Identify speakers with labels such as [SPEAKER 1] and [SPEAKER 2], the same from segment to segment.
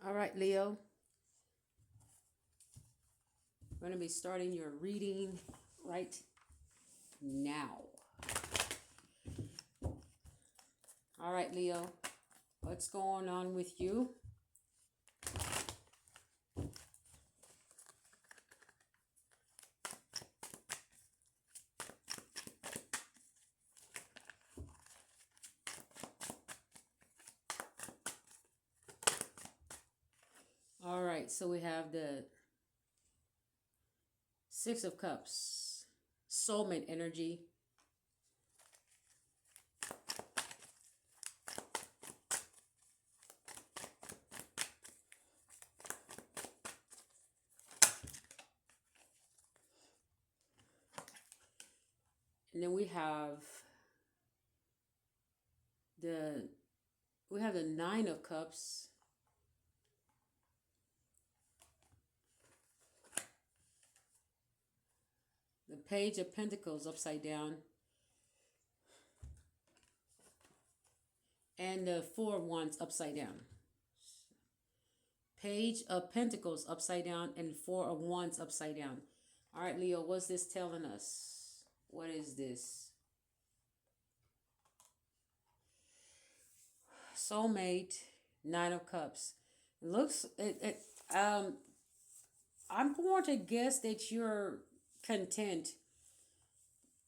[SPEAKER 1] All right, Leo, we're going to be starting your reading right now. All right, Leo, what's going on with you? All right, so we have the Six of Cups, soulmate energy. And then the we have the Nine of Cups. The Page of Pentacles upside down. And the Four of Wands upside down. Page of Pentacles upside down and Four of Wands upside down. All right, Leo, what's this telling us? What is this? Soulmate, Nine of Cups. I'm going to guess that you're content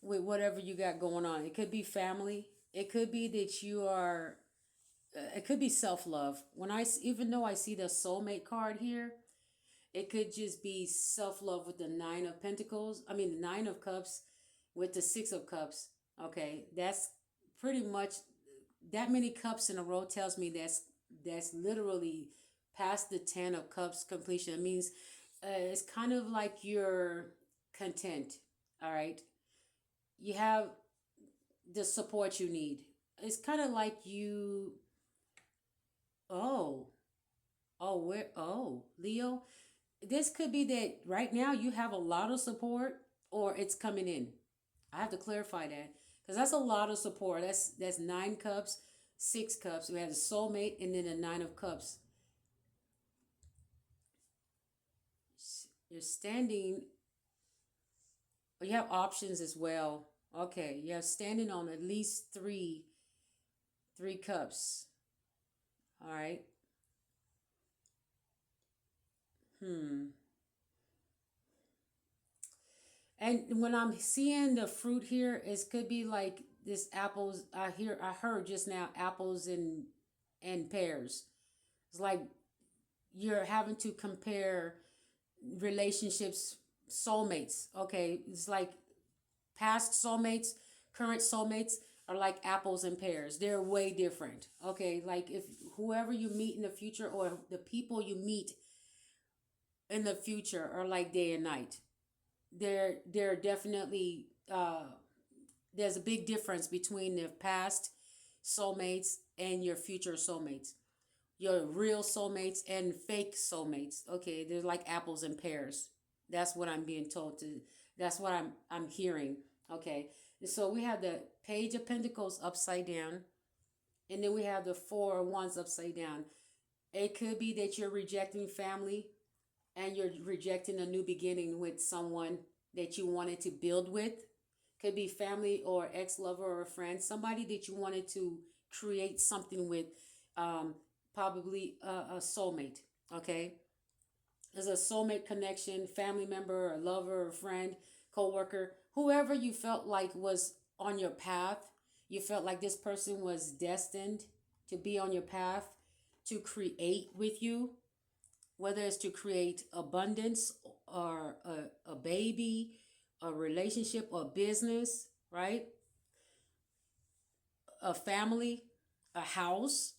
[SPEAKER 1] with whatever you got going on. It could be family. It could be that you are. It could be self-love. Even though I see the soulmate card here, it could just be self-love with the Nine of Pentacles. I mean, the Nine of Cups with the Six of Cups. Okay, that's pretty much that many cups in a row tells me that's literally past the 10 of cups completion. It means it's kind of like you're content. All right, you have the support you need. It's kind of like you. Oh, Leo, this could be that right now you have a lot of support or it's coming in. I have to clarify that because that's a lot of support. That's Nine Cups, Six Cups. We have the soulmate and then the Nine of Cups. You're standing. You have options as well. Okay, you're standing on at least three cups. All right. Hmm. And when I'm seeing the fruit here, it could be like this apples. I heard just now apples and pears. It's like you're having to compare relationships, soulmates. Okay, it's like past soulmates, current soulmates are like apples and pears. They're way different. Okay, like if whoever you meet in the future or the people you meet in the future are like day and night. They're definitely there's a big difference between the past soulmates and your future soulmates. Your real soulmates and fake soulmates. Okay, they're like apples and pears. That's what I'm being told to. That's what I'm hearing. Okay, so we have the Page of Pentacles upside down, and then we have the Four of Wands upside down. It could be that you're rejecting family and you're rejecting a new beginning with someone that you wanted to build with. Could be family or ex-lover or a friend, somebody that you wanted to create something with, um, probably a soulmate. Okay, there's a soulmate connection, family member, or lover, or friend, co-worker, whoever you felt like was on your path. You felt like this person was destined to be on your path to create with you, whether it's to create abundance or a baby, a relationship or business, right? A family, a house,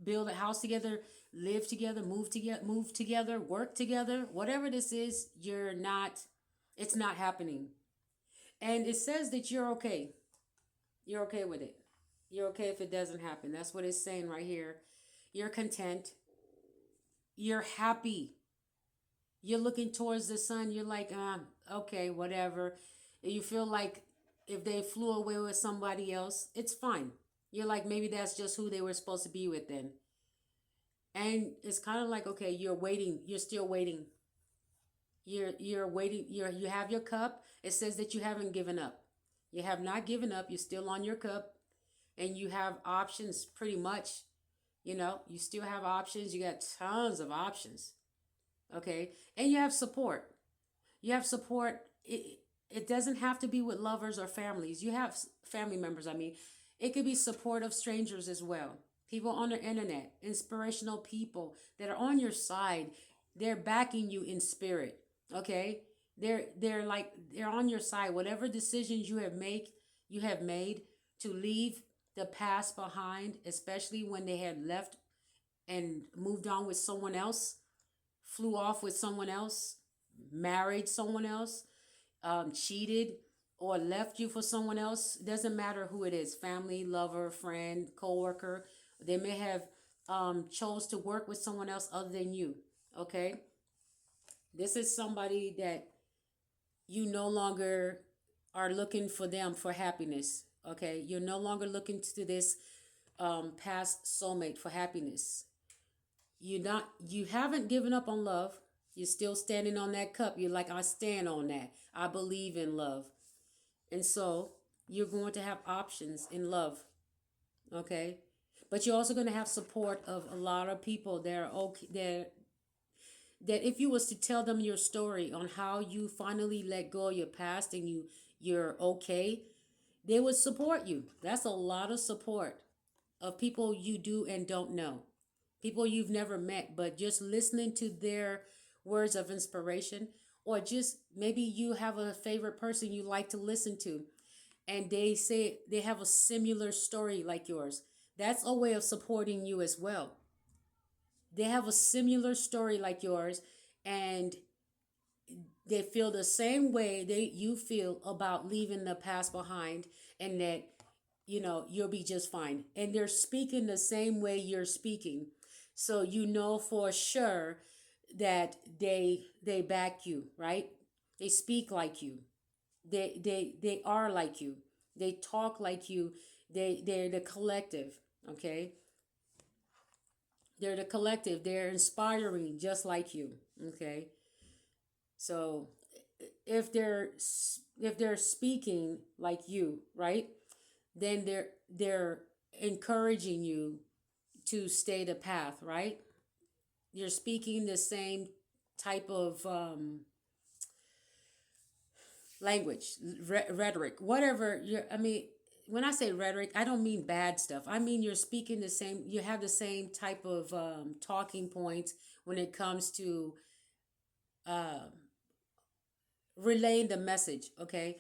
[SPEAKER 1] build a house together, live together, move together, work together. Whatever this is, it's not happening. And it says that you're okay. You're okay with it. You're okay if it doesn't happen. That's what it's saying right here. You're content. You're happy. You're looking towards the sun. You're like, okay, whatever. You feel like if they flew away with somebody else, it's fine. You're like, maybe that's just who they were supposed to be with then. And it's kind of like, okay, you're waiting, you're still waiting. You're waiting, you have your cup. It says that you haven't given up. You have not given up. You're still on your cup, and you have options pretty much. You still have options. You got tons of options. Okay? And you have support. You have support. It doesn't have to be with lovers or families. You have family members, I mean. It could be support of strangers as well. People on the internet, inspirational people that are on your side. They're backing you in spirit. Okay? They're on your side. Whatever decisions you have made to leave the past behind, especially when they had left and moved on with someone else, flew off with someone else, married someone else, cheated, or left you for someone else. Doesn't matter who it is, family, lover, friend, coworker. They may have chose to work with someone else other than you. Okay, this is somebody that you no longer are looking for them for happiness. Okay, you're no longer looking to this past soulmate for happiness. You haven't given up on love. You're still standing on that cup. You're like, I stand on that. I believe in love. And so you're going to have options in love. Okay. But you're also going to have support of a lot of people that are okay, that if you was to tell them your story on how you finally let go of your past and you're okay, they would support you. That's a lot of support of people you do and don't know, people you've never met, but just listening to their words of inspiration, or just maybe you have a favorite person you like to listen to, and they say they have a similar story like yours. That's a way of supporting you as well. They have a similar story like yours, and they feel the same way they you feel about leaving the past behind, and that you'll be just fine, and they're speaking the same way you're speaking, so you know for sure that they back you, right? They speak like you. They are like you. They talk like you. They're the collective. Okay, they're the collective. They're inspiring just like you. Okay, so if they're speaking like you, right, then they're encouraging you to stay the path, right? You're speaking the same type of language, rhetoric, whatever. I mean, when I say rhetoric, I don't mean bad stuff. I mean you're speaking the same. You have the same type of talking points when it comes to uh, relaying the message. Okay,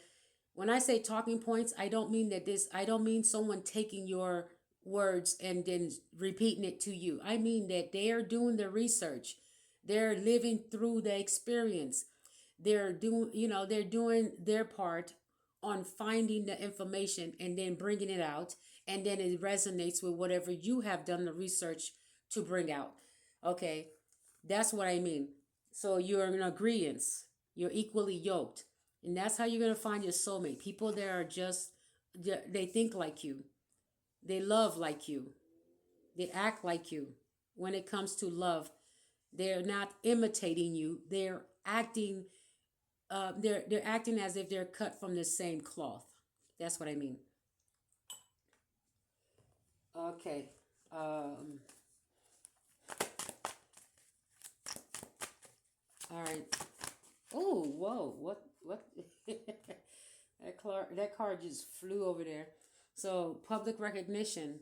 [SPEAKER 1] when I say talking points, I don't mean that this. I don't mean someone taking your words and then repeating it to you. I mean that they are doing the research. They're living through the experience. They're doing their part on finding the information and then bringing it out, and then it resonates with whatever you have done the research to bring out. Okay, that's what I mean. So you're in agreement. You're equally yoked, and that's how you're gonna find your soulmate. People that are just they think like you, they love like you, they act like you. When it comes to love, they're not imitating you. They're acting as if they're cut from the same cloth. That's what I mean. Okay. All right. Oh, whoa! What? What? That card just flew over there. So public recognition.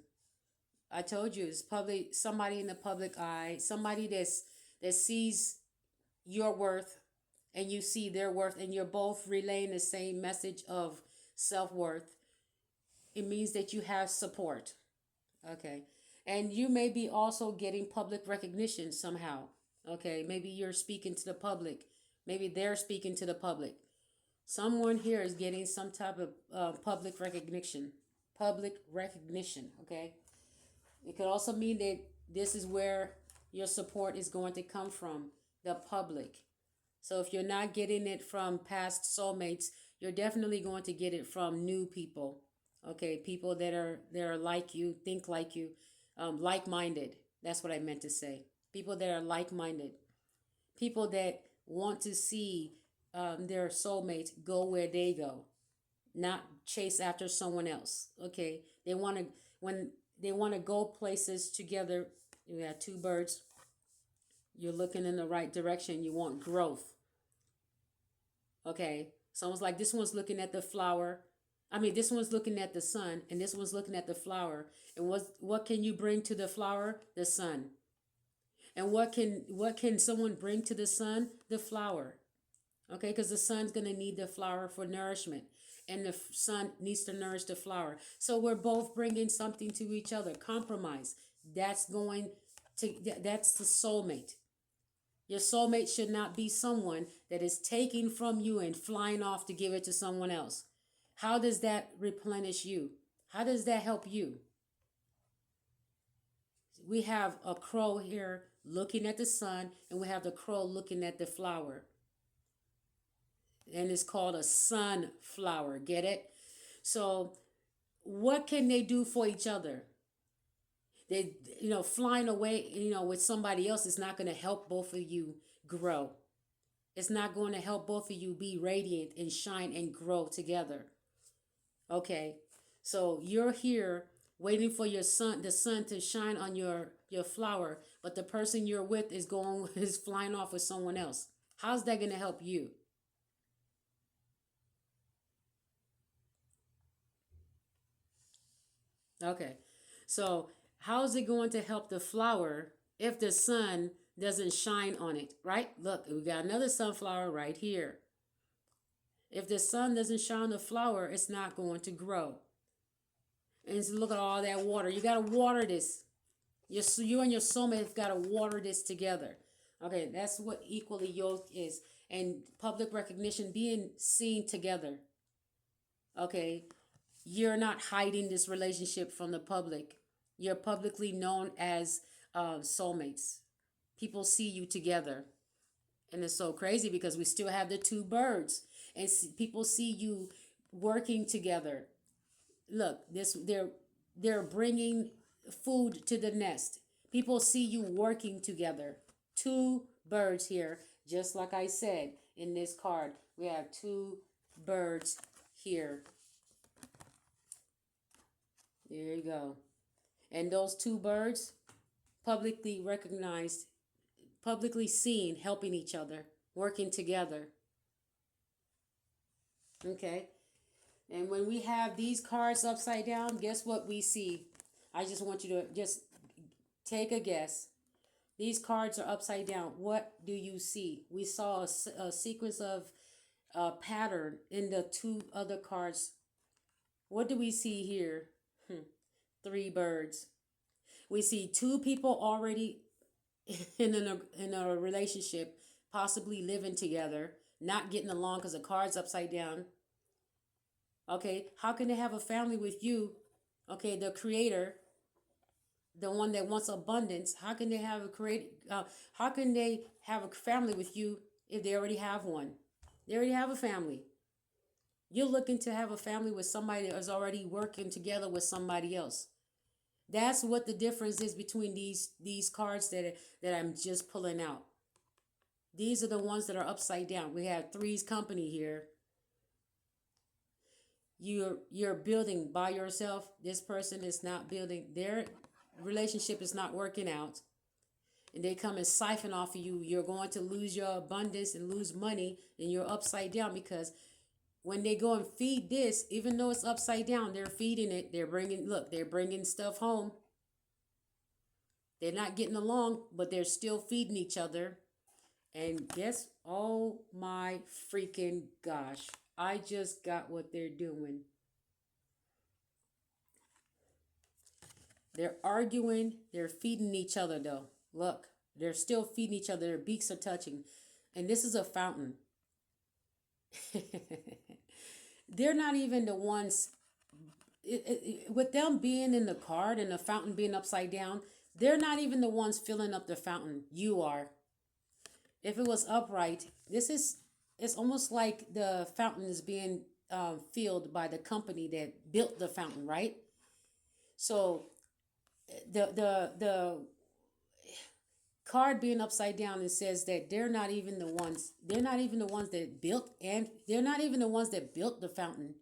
[SPEAKER 1] I told you it's public. Somebody in the public eye. Somebody that sees your worth, and you see their worth, and you're both relaying the same message of self worth. It means that you have support. Okay. And you may be also getting public recognition somehow. Okay. Maybe you're speaking to the public. Maybe they're speaking to the public. Someone here is getting some type of public recognition. Public recognition. Okay. It could also mean that this is where your support is going to come from, the public. So if you're not getting it from past soulmates, you're definitely going to get it from new people. Okay, people that are like you, think like you, like-minded. That's what I meant to say. People that are like minded, people that want to see their soulmates go where they go, not chase after someone else. Okay, they want to when they want to go places together. You have two birds. You're looking in the right direction. You want growth. Okay, someone's like this one's looking at the flower. I mean, this one's looking at the sun, and this one's looking at the flower. And what can you bring to the flower? The sun. And what can someone bring to the sun? The flower. Okay, because the sun's going to need the flower for nourishment, and the sun needs to nourish the flower. So we're both bringing something to each other. Compromise. That's going to that's the soulmate. Your soulmate should not be someone that is taking from you and flying off to give it to someone else. How does that replenish you? How does that help you? We have a crow here looking at the sun, and we have the crow looking at the flower. And it's called a sunflower. Get it? So, what can they do for each other? They, flying away, with somebody else is not going to help both of you grow. It's not going to help both of you be radiant and shine and grow together. Okay, so you're here waiting for the sun to shine on your flower, but the person you're with is going is flying off with someone else. How's that going to help you? Okay, so how is it going to help the flower if the sun doesn't shine on it? Right? Look, we got another sunflower right here. If the sun doesn't shine on the flower, it's not going to grow. And so look at all that water. You got to water this. You and your soulmate have got to water this together. Okay, that's what equally yoked is. And public recognition, being seen together. Okay, you're not hiding this relationship from the public. You're publicly known as soulmates. People see you together. And it's so crazy because we still have the two birds. And people see you working together. Look, they're bringing food to the nest. People see you working together. Two birds here, just like I said in this card. We have two birds here. There you go. And those two birds, publicly recognized, publicly seen, helping each other, working together. Okay. And when we have these cards upside down, guess what we see? I just want you to just take a guess. These cards are upside down. What do you see? We saw a sequence of a pattern in the two other cards. What do we see here? Three birds. We see two people already in a relationship, possibly living together, not getting along because the card's upside down. Okay, how can they have a family with you? Okay, the creator, the one that wants abundance. How can they have a how can they have a family with you if they already have one? They already have a family. You're looking to have a family with somebody that is already working together with somebody else. That's what the difference is between these cards that I'm just pulling out. These are the ones that are upside down. We have Three's Company here. You're building by yourself. This person is not building. Their relationship is not working out. And they come and siphon off of you. You're going to lose your abundance and lose money, and you're upside down because when they go and feed this, even though it's upside down, they're feeding it. They're bringing stuff home. They're not getting along, but they're still feeding each other. And guess, oh my freaking gosh, I just got what they're doing. They're arguing, they're feeding each other though. Look, they're still feeding each other. Their beaks are touching. And this is a fountain. They're not even the ones, with them being in the card and the fountain being upside down, they're not even the ones filling up the fountain. You are. If it was upright, it's almost like the fountain is being filled by the company that built the fountain, right? So the card being upside down, it says that they're not even the ones that built, and they're not even the ones that built the fountain,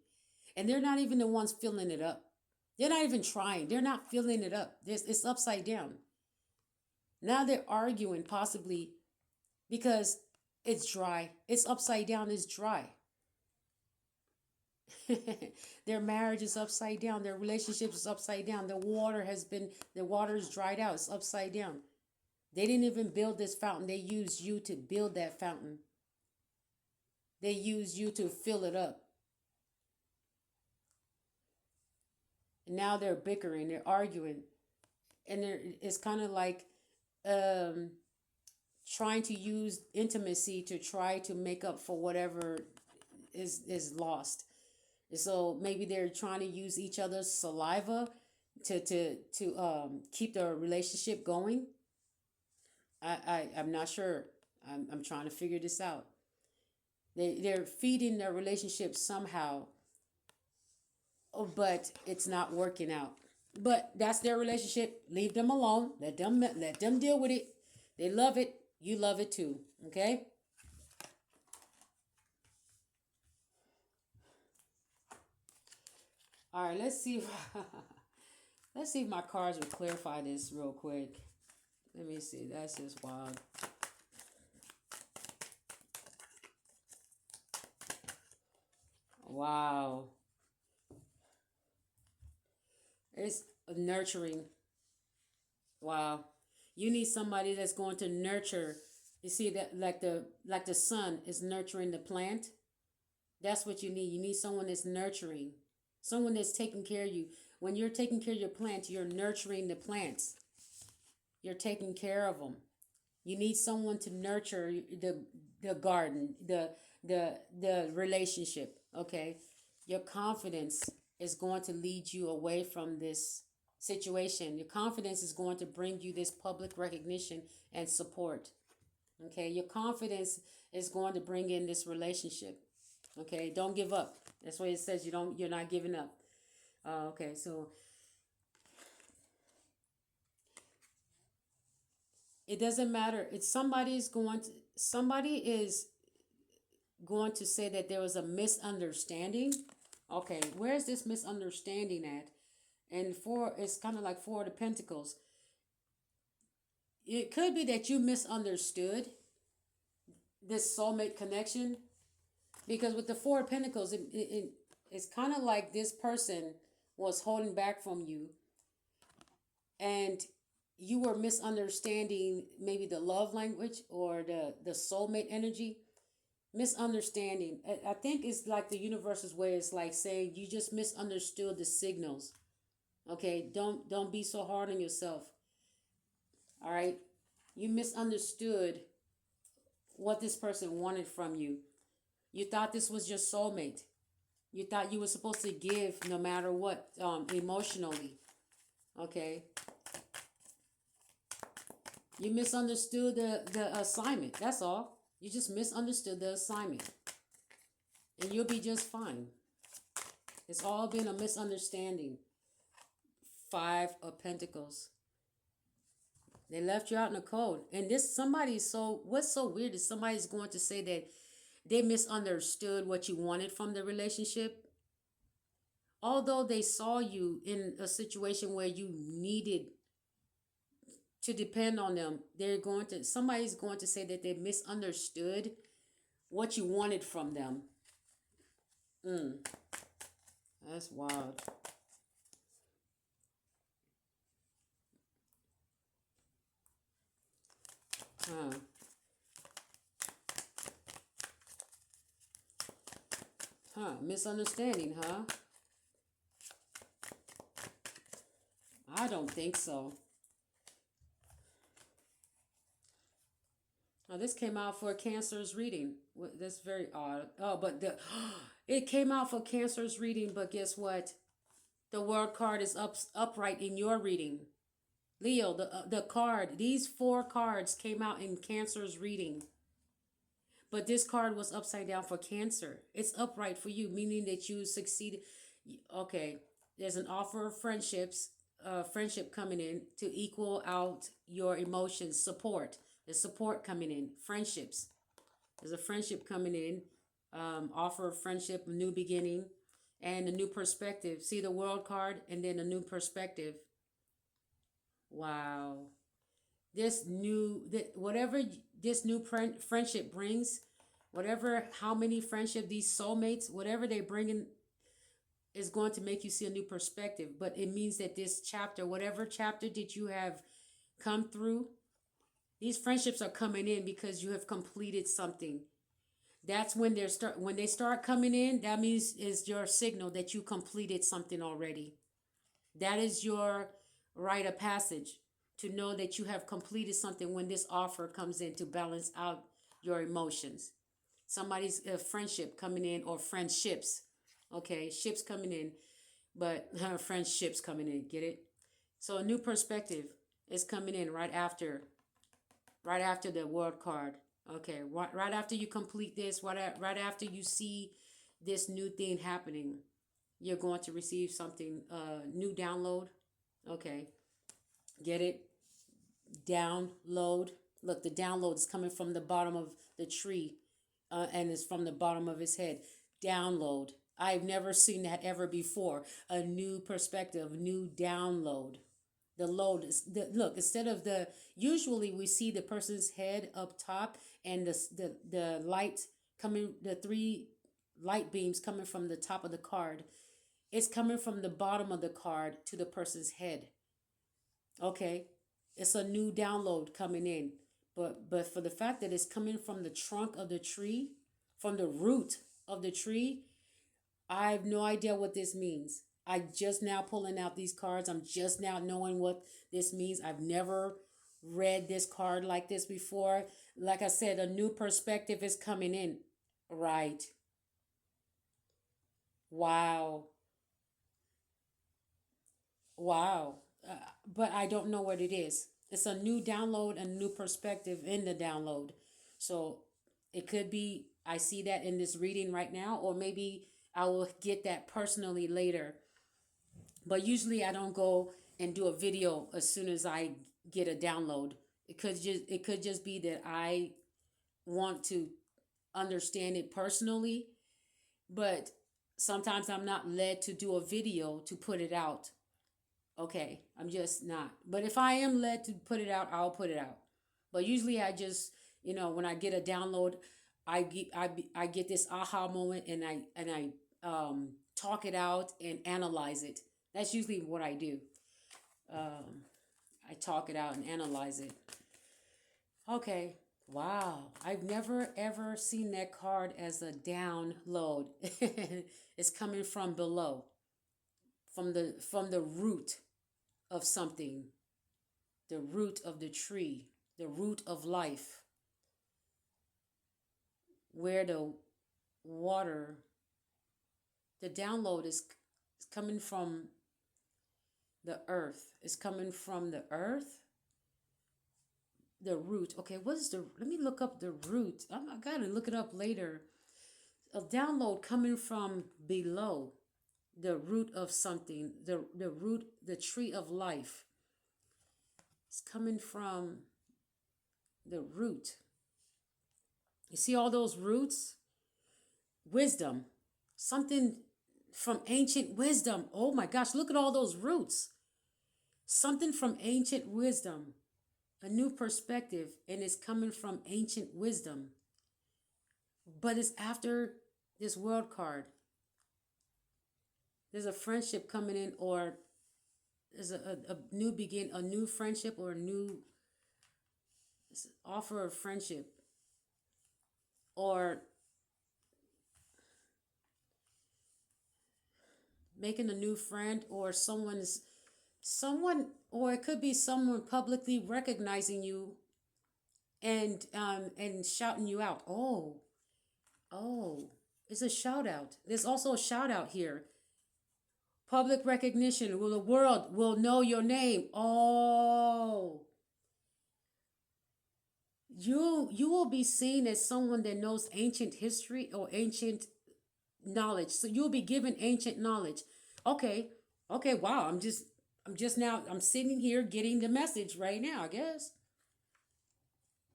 [SPEAKER 1] and they're not even the ones filling it up. They're not even trying. They're not filling it up. It's upside down. Now they're arguing, possibly because it's dry. It's upside down. It's dry. Their marriage is upside down. Their relationship is upside down. The water is dried out. It's upside down. They didn't even build this fountain. They used you to build that fountain. They used you to fill it up. And now they're bickering. They're arguing, and it's kind of like um, trying to use intimacy to try to make up for whatever is lost. So maybe they're trying to use each other's saliva to keep the relationship going. I'm not sure. I'm trying to figure this out. They're feeding their relationship somehow, but it's not working out. But that's their relationship. Leave them alone. Let them deal with it. They love it. You love it too. Okay. All right. Let's see. Let's see if my cards will clarify this real quick. Let me see. That's just wild. Wow. It's nurturing. Wow. You need somebody that's going to nurture. You see that like the sun is nurturing the plant. That's what you need. You need someone that's nurturing. Someone that's taking care of you. When you're taking care of your plants, you're nurturing the plants. You're taking care of them. You need someone to nurture the garden, the relationship. Okay, your confidence is going to lead you away from this situation. Your confidence is going to bring you this public recognition and support. Okay, your confidence is going to bring in this relationship. Okay, don't give up. That's what it says. You're not giving up. Okay, so it doesn't matter. It's somebody is going to say that there was a misunderstanding. Okay, where's this misunderstanding at? And it's kind of like Four of the Pentacles. It could be that you misunderstood this soulmate connection, because with the Four of Pentacles, it's kind of like this person was holding back from you, and you were misunderstanding maybe the love language or the soulmate energy. Misunderstanding. I think it's like the universe's way. It's like saying you just misunderstood the signals. Okay, don't be so hard on yourself. All right, you misunderstood what this person wanted from you. You thought this was your soulmate. You thought you were supposed to give no matter what, emotionally. Okay, you misunderstood the assignment. That's all. You just misunderstood the assignment, and you'll be just fine. It's all been a misunderstanding. Five of Pentacles. They left you out in the cold. And what's so weird is somebody's going to say that they misunderstood what you wanted from the relationship. Although they saw you in a situation where you needed to depend on them, somebody's going to say that they misunderstood what you wanted from them. That's wild. Huh. Misunderstanding, huh? I don't think so. Now this came out for Cancer's reading. That's very odd. Oh, but it came out for Cancer's reading, but guess what? The World card is upright in your reading. Leo, the card, these four cards came out in Cancer's reading. But this card was upside down for Cancer. It's upright for you, meaning that you succeeded. Okay, there's an offer of friendships. friendship coming in to equal out your emotions. Support. There's support coming in. Friendships. There's a friendship coming in. Offer of friendship, a new beginning, and a new perspective. See the world card and then a new perspective. Wow. Whatever this new friendship brings, whatever, how many friendship, these soulmates, whatever they bring in is going to make you see a new perspective. But it means that this chapter, whatever chapter that you have come through, these friendships are coming in because you have completed something. That's when they start coming in, that means is your signal that you completed something already. That is your rite of passage to know that you have completed something when this offer comes in to balance out your emotions. Somebody's friendship coming in, or friendships. Okay, ships coming in, but friendships coming in. Get it? So a new perspective is coming in right after the world card. Okay, right after you complete this, right after you see this new thing happening, you're going to receive something, new download. Okay, get it? Download. Look, the download is coming from the bottom of the tree, and it's from the bottom of his head. Download. I've never seen that ever before. A new perspective, new download. The load is look, instead of the, usually we see the person's head up top and the light coming, the three light beams coming from the top of the card. It's coming from the bottom of the card to the person's head. Okay, it's a new download coming in, but for the fact that it's coming from the trunk of the tree, from the root of the tree, I have no idea what this means. I just now pulling out these cards. I'm just now knowing what this means. I've never read this card like this before. Like I said, a new perspective is coming in. Right. Wow. Wow. But I don't know what it is. It's a new download, a new perspective in the download. So it could be I see that in this reading right now, or maybe I will get that personally later. But usually I don't go and do a video as soon as I get a download. It could just be that I want to understand it personally, but sometimes I'm not led to do a video to put it out. Okay, I'm just not. But if I am led to put it out, I'll put it out. But usually I just, when I get a download, I get this aha moment, and I talk it out and analyze it. That's usually what I do. Um, I talk it out and analyze it. Okay. Wow. I've never ever seen that card as a download. It's coming from below, from the root of something, the root of the tree, the root of life, where the water, the download is coming from the earth. It's coming from the earth, the root. Okay, what is the, let me look up the root. I gotta look it up later. A download coming from below, the root of something, the root, the tree of life. It's coming from the root. You see all those roots? Wisdom. Something from ancient wisdom. Oh my gosh, look at all those roots. Something from ancient wisdom. A new perspective, and it's coming from ancient wisdom. But it's after this world card. There's a friendship coming in, or there's a new begin, a new friendship, or a new offer of friendship, or making a new friend, or someone, or it could be someone publicly recognizing you and shouting you out. Oh, it's a shout out. There's also a shout out here. Public recognition. Will the world will know your name? Oh, you will be seen as someone that knows ancient history or ancient knowledge. So you'll be given ancient knowledge. Okay, okay, wow. I'm just I'm sitting here getting the message right now, I guess.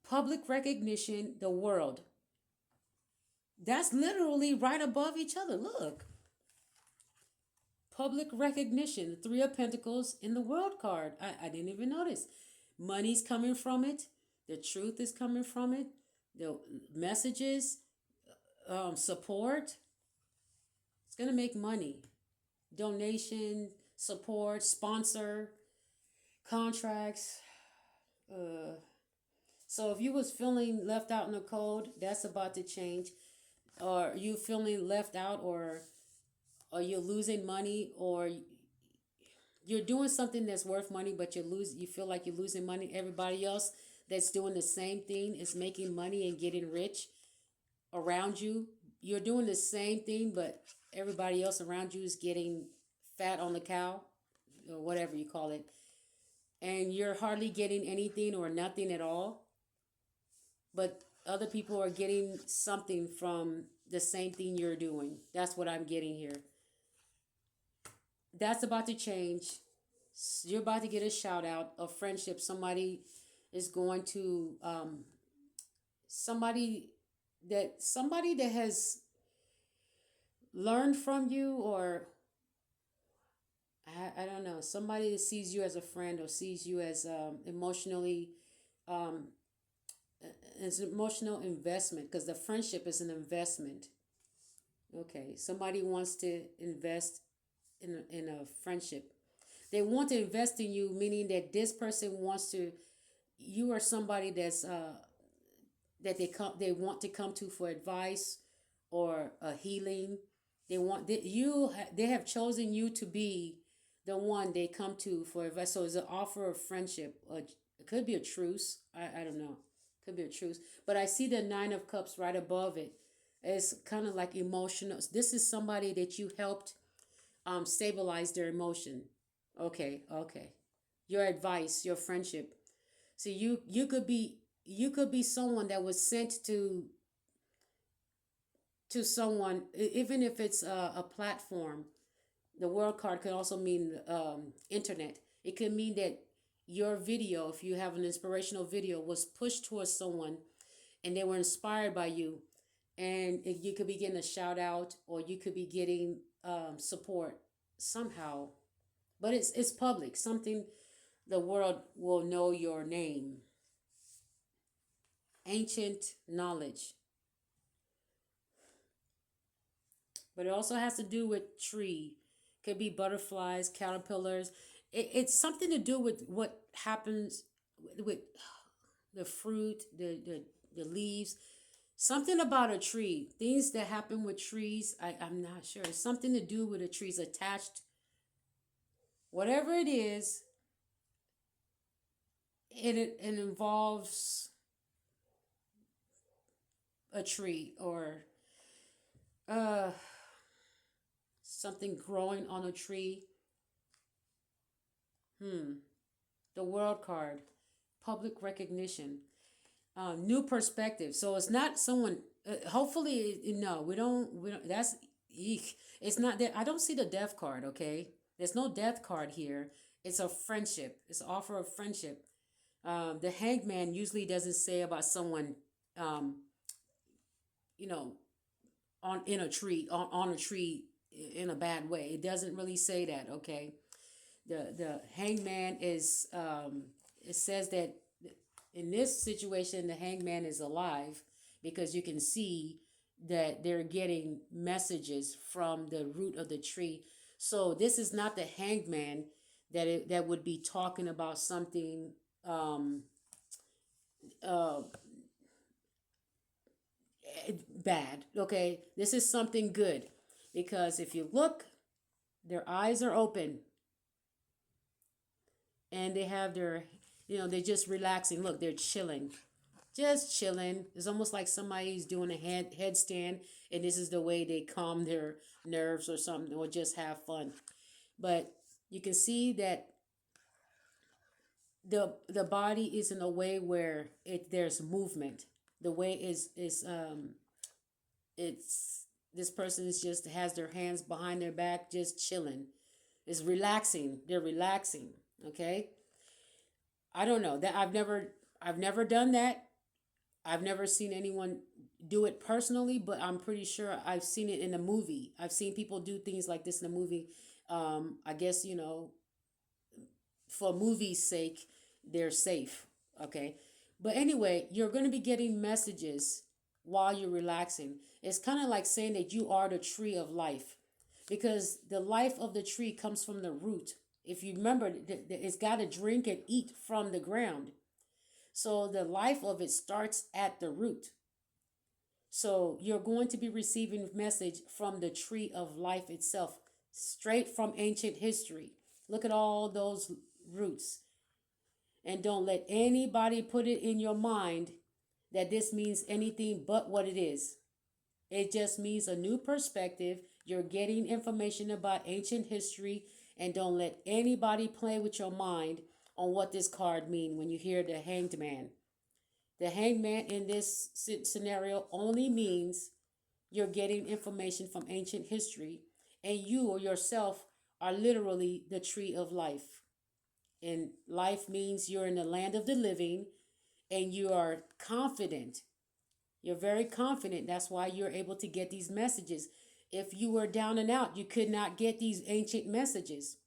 [SPEAKER 1] Public recognition, the world. That's literally right above each other. Look. Public recognition, the Three of Pentacles in the World card. I didn't even notice. Money's coming from it. The truth is coming from it. The messages, support. It's going to make money. Donation, support, sponsor, contracts. Uh, so if you was feeling left out in the cold, that's about to change. Or you feeling left out, or you're losing money, or you're doing something that's worth money, but you feel like you're losing money. Everybody else that's doing the same thing is making money and getting rich around you. You're doing the same thing, but everybody else around you is getting fat on the cow, or whatever you call it. And you're hardly getting anything or nothing at all. But other people are getting something from the same thing you're doing. That's what I'm getting here. That's about to change. You're about to get a shout out of friendship. Somebody is going to somebody somebody that has learned from you, or I don't know, somebody that sees you as a friend or sees you as emotionally um, as an emotional investment, because the friendship is an investment. Okay, somebody wants to invest in a friendship. They want to invest in you, meaning that this person wants to. You are somebody that's that they want to come to for advice or a healing. They have chosen you to be the one they come to for advice. So it's an offer of friendship. It could be a truce. I don't know. Could be a truce. But I see the Nine of Cups right above it. It's kind of like emotional. This is somebody that you helped stabilize their emotion. Okay, okay. Your advice, your friendship. So you could be someone that was sent to someone, even if it's a platform. The world card could also mean internet. It could mean that your video, if you have an inspirational video, was pushed towards someone and they were inspired by you, and you could be getting a shout out, or you could be getting support somehow. But it's public. Something the world will know your name. Ancient knowledge. But it also has to do with tree. Could be butterflies, caterpillars. It's something to do with what happens with the fruit, the leaves. Something about a tree. Things that happen with trees. I'm not sure. It's something to do with the trees attached. Whatever it is, it involves a tree, or uh something growing on a tree. Hmm. The world card, public recognition, new perspective. So it's not someone. Hopefully, no, we don't. We don't. That's eek. It's not that. I don't see the death card. Okay, there's no death card here. It's a friendship. It's an offer of friendship. The hangman usually doesn't say about someone, um, you know, on a tree in a bad way. It doesn't really say that. Okay, the hangman is it says that in this situation the hangman is alive, because you can see that they're getting messages from the root of the tree. So this is not the hangman that would be talking about something um uh bad. Okay, this is something good, because if you look, their eyes are open, and they have their, they're just relaxing. Look, they're chilling, just chilling. It's almost like somebody's doing a headstand, and this is the way they calm their nerves or something, or just have fun. But you can see that the body is in a way where there's movement. The way is it's this person is just has their hands behind their back, just chilling. It's relaxing. They're relaxing. Okay. I don't know that I've never done that. I've never seen anyone do it personally, but I'm pretty sure I've seen it in a movie. I've seen people do things like this in a movie. I guess, for movie's sake, they're safe. Okay. But anyway, you're going to be getting messages while you're relaxing. It's kind of like saying that you are the tree of life because the life of the tree comes from the root. If you remember, it's got to drink and eat from the ground. So the life of it starts at the root. So you're going to be receiving message from the tree of life itself, straight from ancient history. Look at all those roots. And don't let anybody put it in your mind that this means anything but what it is. It just means a new perspective. You're getting information about ancient history, and don't let anybody play with your mind on what this card means when you hear the hanged man. The hanged man in this scenario only means you're getting information from ancient history, and you or yourself are literally the tree of life. And life means you're in the land of the living and you are confident. You're very confident. That's why you're able to get these messages. If you were down and out, you could not get these ancient messages.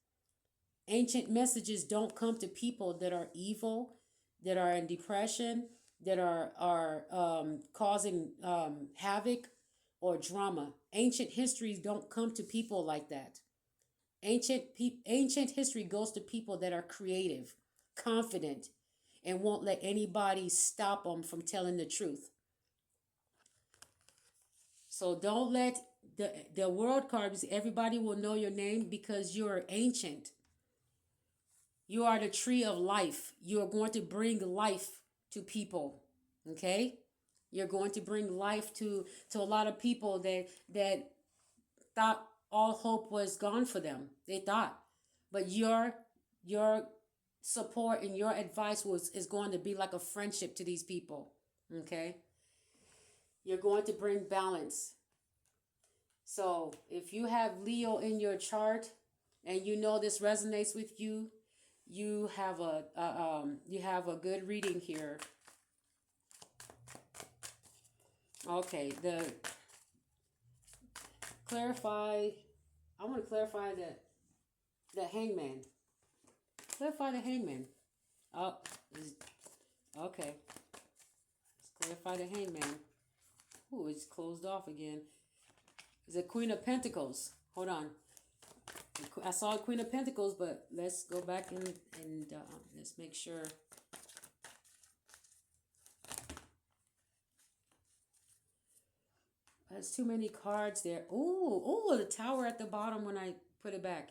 [SPEAKER 1] Ancient messages don't come to people that are evil, that are in depression, that are causing havoc or drama. Ancient histories don't come to people like that. Ancient history goes to people that are creative, confident, and won't let anybody stop them from telling the truth. So don't let the world cards. Everybody will know your name because you're ancient. You are the tree of life. You are going to bring life to people. Okay? You're going to bring life to a lot of people that thought all hope was gone for them. They thought. But your support and your advice is going to be like a friendship to these people. Okay? You're going to bring balance. So, if you have Leo in your chart and you know this resonates with you, you have a good reading here. Okay, clarify. I want to clarify the hangman. Clarify the hangman. Oh, okay. Let's clarify the hangman. Ooh, it's closed off again. It's the Queen of Pentacles. Hold on. I saw Queen of Pentacles, but let's go back and let's make sure. There's too many cards there. Ooh, the tower at the bottom when I put it back.